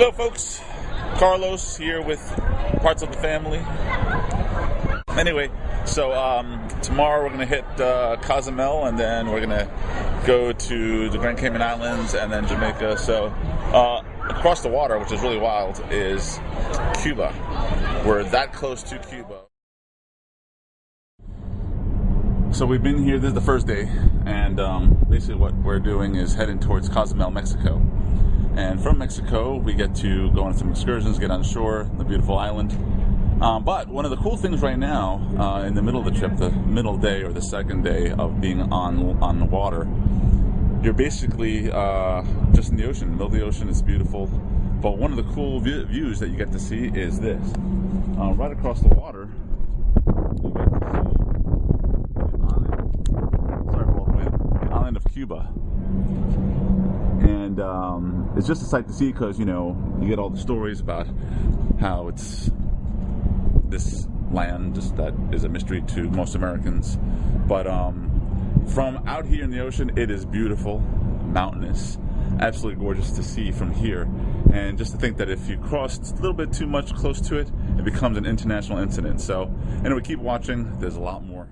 Hello folks, Carlos here with parts of the family. Anyway, so tomorrow we're going to hit Cozumel, and then we're going to go to the Grand Cayman Islands and then Jamaica. So across the water, which is really wild, is Cuba. We're that close to Cuba. So we've been here, this is the first day, and basically what we're doing is heading towards Cozumel, Mexico. And from Mexico, we get to go on some excursions, get on shore, the beautiful island. But one of the cool things right now, in the middle of the trip, the middle day or the second day of being on the water, you're basically just in the ocean. The middle of the ocean is beautiful. But one of the cool views that you get to see is this. Right across the water, you get to see the island of Cuba. And it's just a sight to see because, you know, you get all the stories about how it's this land just that is a mystery to most Americans. But from out here in the ocean, it is beautiful, mountainous, absolutely gorgeous to see from here. And just to think that if you cross a little bit too much close to it, it becomes an international incident. So anyway, keep watching. There's a lot more.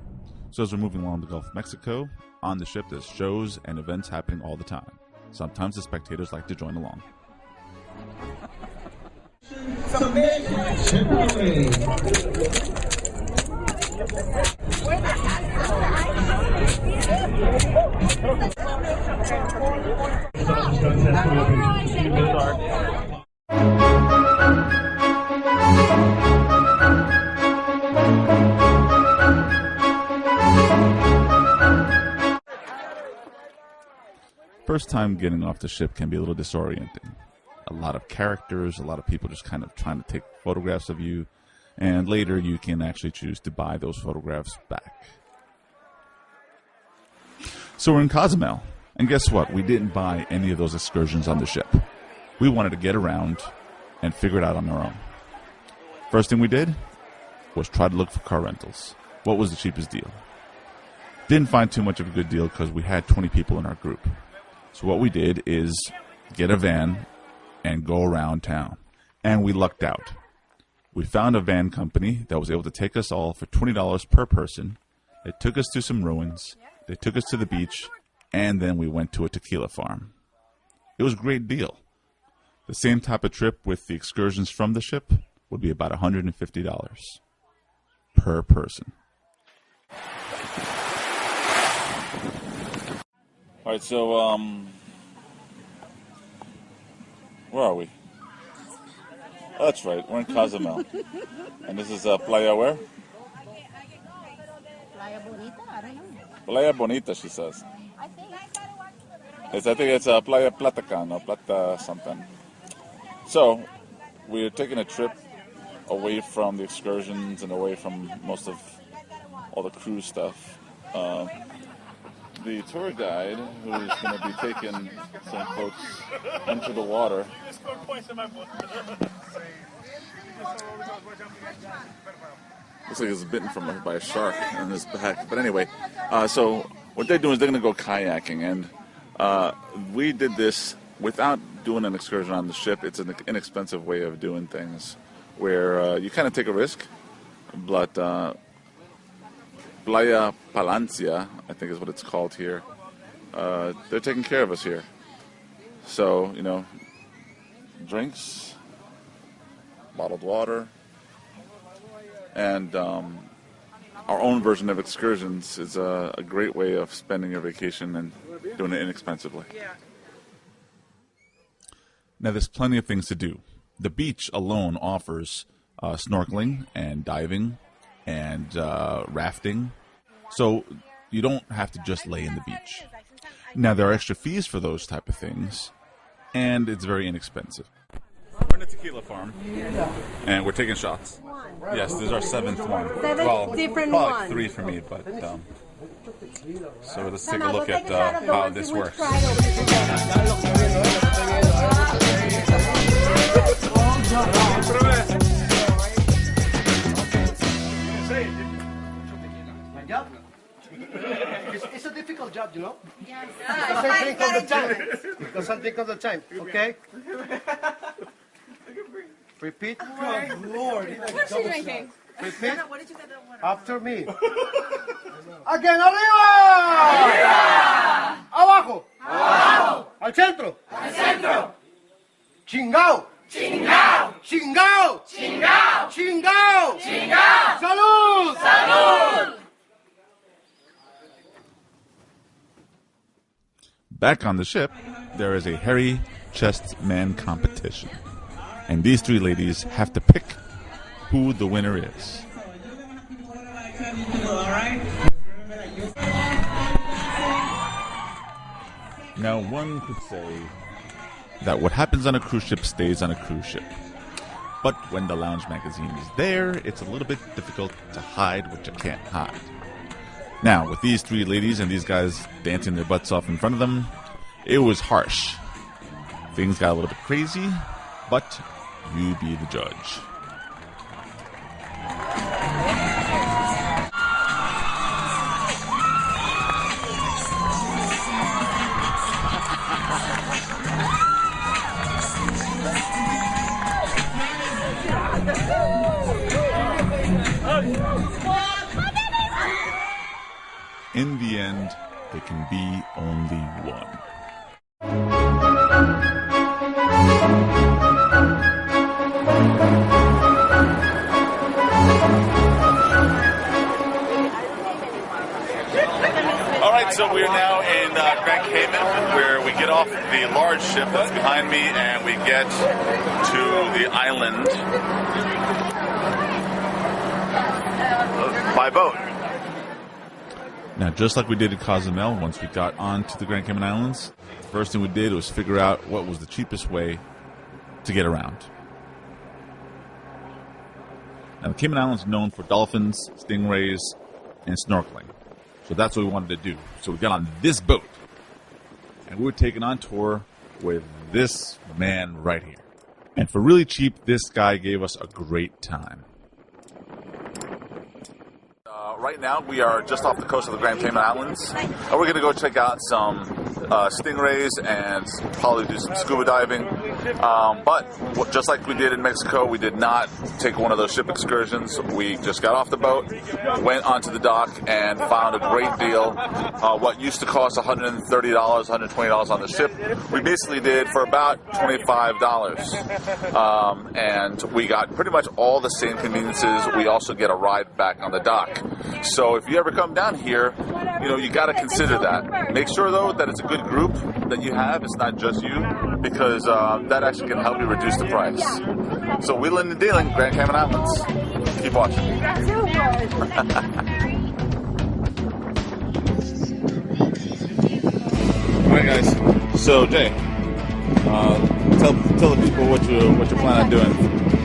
So as we're moving along the Gulf of Mexico, on the ship there's shows and events happening all the time. Sometimes the spectators like to join along. First time getting off the ship can be a little disorienting. A lot of characters, a lot of people just kind of trying to take photographs of you, and later you can actually choose to buy those photographs back. So we're in Cozumel, and guess what? We didn't buy any of those excursions on the ship. We wanted to get around and figure it out on our own. First thing we did was try to look for car rentals. What was the cheapest deal? Didn't find too much of a good deal because we had 20 people in our group. So what we did is get a van and go around town. And we lucked out. We found a van company that was able to take us all for $20 per person. They took us to some ruins. They took us to the beach. And then we went to a tequila farm. It was a great deal. The same type of trip with the excursions from the ship would be about $150 per person. All right, so where are we? Oh, that's right, we're in Cozumel. And this is Playa where? Playa Bonita, I don't know. Playa Bonita, she says. I think it's Playa Platacan or Plata something. So, we're taking a trip away from the excursions and away from most of all the cruise stuff. The tour guide, who's going to be taking some folks into the water, looks like he's bitten by a shark in his back. But anyway, so what they're doing is they're going to go kayaking, and we did this without doing an excursion on the ship. It's an inexpensive way of doing things, where you kind of take a risk, but Playa Palancia, I think is what it's called here. They're taking care of us here. So, you know, drinks, bottled water, and our own version of excursions is a great way of spending your vacation and doing it inexpensively. Now, there's plenty of things to do. The beach alone offers snorkeling and diving and rafting. So you don't have to just lay in the beach. Now, there are extra fees for those type of things, and it's very inexpensive. We're in a tequila farm, and we're taking shots. Yes, this is our 7th one. Well, different probably ones. 3 for me, but so let's take a look at how this works. It's a difficult job, you know? Yes. Because I drink all the time. Okay? Repeat. Good Lord. What's she drinking? Repeat. What did you get that water? After me. Again, arriba. Arriba. Abajo. Abajo. Al centro. Al centro. Chingao. Chingao. Chingao. Chingao. Chingao. Chingao. Salud. Salud. Back on the ship, there is a hairy chest man competition. And these three ladies have to pick who the winner is. Now, one could say that what happens on a cruise ship stays on a cruise ship. But when the Lounge magazine is there, it's a little bit difficult to hide what you can't hide. Now, with these three ladies and these guys dancing their butts off in front of them, it was harsh. Things got a little bit crazy, but you be the judge. In the end, there can be only one. All right, so we're now in Grand Cayman, where we get off the large ship that's behind me, and we get to the island by boat. Now, just like we did at Cozumel, once we got onto the Grand Cayman Islands, the first thing we did was figure out what was the cheapest way to get around. Now, the Cayman Islands are known for dolphins, stingrays, and snorkeling. So that's what we wanted to do. So we got on this boat, and we were taken on tour with this man right here. And for really cheap, this guy gave us a great time. Right now, we are just off the coast of the Grand Cayman Islands, and we're going to go check out some stingrays and probably do some scuba diving. But just like we did in Mexico, we did not take one of those ship excursions. We just got off the boat, went onto the dock, and found a great deal. What used to cost $130, $120 on the ship, we basically did for about $25. And we got pretty much all the same conveniences. We also get a ride back on the dock. So if you ever come down here, you got to consider that. Make sure, though, that it's a good group that you have. It's not just you, because that actually can help you reduce the price. So wheeling and dealing, Grand Cayman Islands. Keep watching. All right, guys. So, Jay, tell the people what you're planning on doing.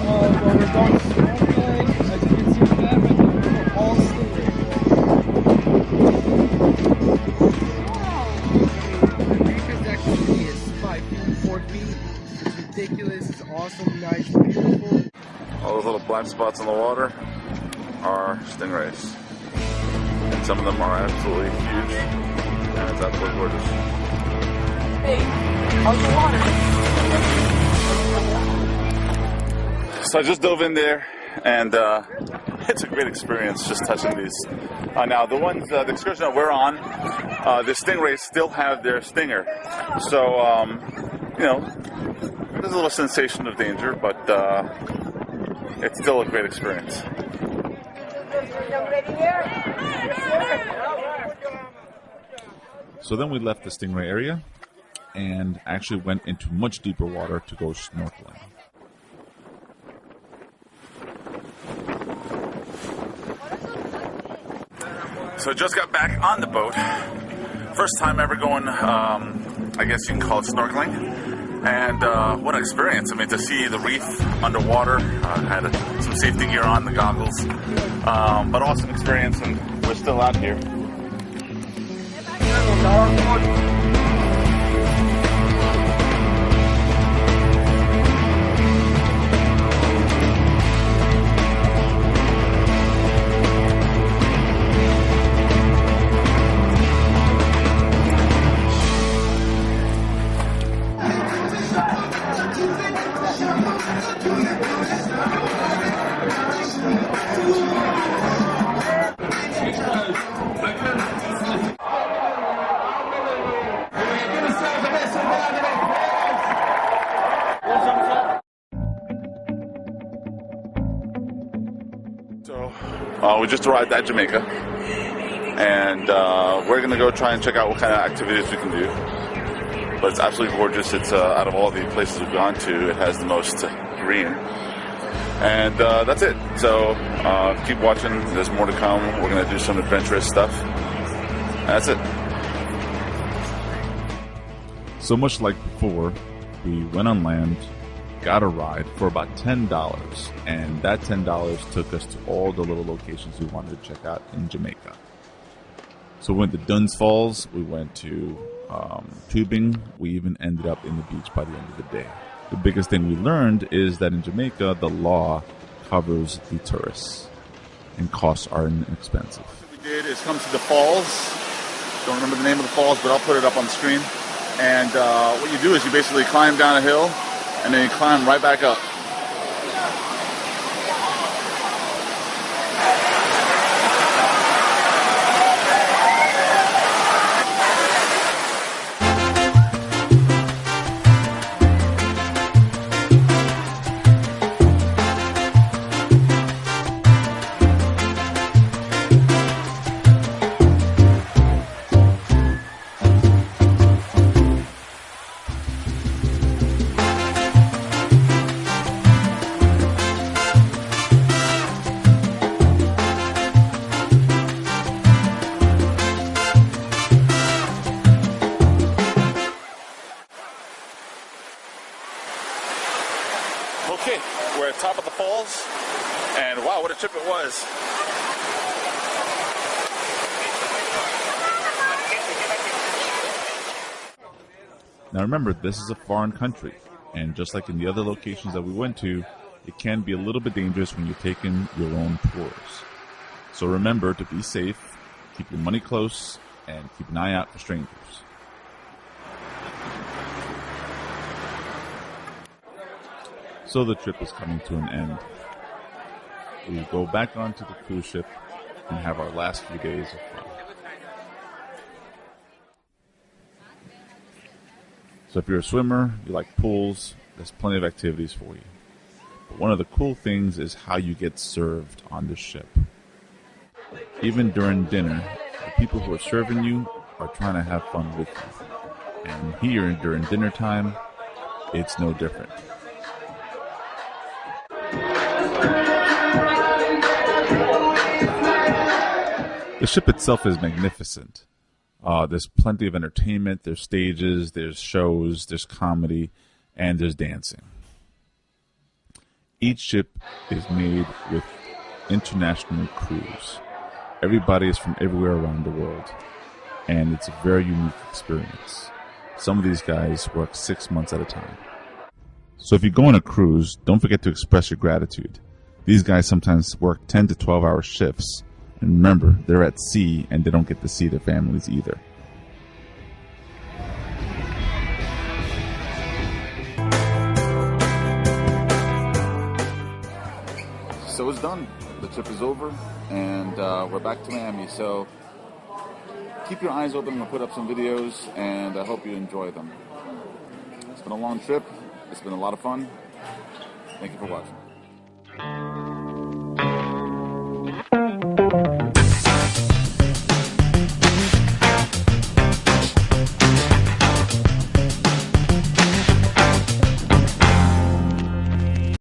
Well, we're going snorkeling. As you can see, we're all stingrays. The deepest actually is 5 feet, 4 feet. It's ridiculous. It's awesome, nice, beautiful. All those little black spots on the water are stingrays. And some of them are absolutely huge. And it's absolutely gorgeous. Hey, how's the water? So I just dove in there, and it's a great experience just touching these. Now, the ones, the excursion that we're on, the stingrays still have their stinger. So, there's a little sensation of danger, but it's still a great experience. So then we left the stingray area and actually went into much deeper water to go snorkeling. So just got back on the boat. First time ever going, I guess you can call it snorkeling. And what an experience. I mean, to see the reef underwater, had some safety gear on, the goggles. But awesome experience, and we're still out here. we just arrived at Jamaica, and we're going to go try and check out what kind of activities we can do. But it's absolutely gorgeous. It's out of all the places we've gone to, it has the most green. And that's it. So keep watching. There's more to come. We're going to do some adventurous stuff. And that's it. So much like before, we went on land, got a ride for about $10, and that $10 took us to all the little locations we wanted to check out in Jamaica. So we went to Dunn's Falls, we went to tubing, we even ended up in the beach by the end of the day. The biggest thing we learned is that in Jamaica, the law covers the tourists, and costs are inexpensive. What we did is come to the falls. Don't remember the name of the falls, but I'll put it up on the screen. And what you do is you basically climb down a hill, and then you climb right back up. Okay, we're at the top of the falls, and wow, what a trip it was. Now remember, this is a foreign country, and just like in the other locations that we went to, it can be a little bit dangerous when you're taking your own tours. So remember to be safe, keep your money close, and keep an eye out for strangers. So the trip is coming to an end. We go back onto the cruise ship and have our last few days of fun. So if you're a swimmer, you like pools, there's plenty of activities for you. But one of the cool things is how you get served on the ship. Even during dinner, the people who are serving you are trying to have fun with you. And here, during dinner time, it's no different. The ship itself is magnificent. There's plenty of entertainment, there's stages, there's shows, there's comedy, and there's dancing. Each ship is made with international crews. Everybody is from everywhere around the world, and it's a very unique experience. Some of these guys work 6 months at a time. So if you go on a cruise, don't forget to express your gratitude. These guys sometimes work 10 to 12-hour shifts. And remember, they're at sea and they don't get to see their families either. So it's done. The trip is over and we're back to Miami. So keep your eyes open. We'll put up some videos and I hope you enjoy them. It's been a long trip. It's been a lot of fun. Thank you for watching.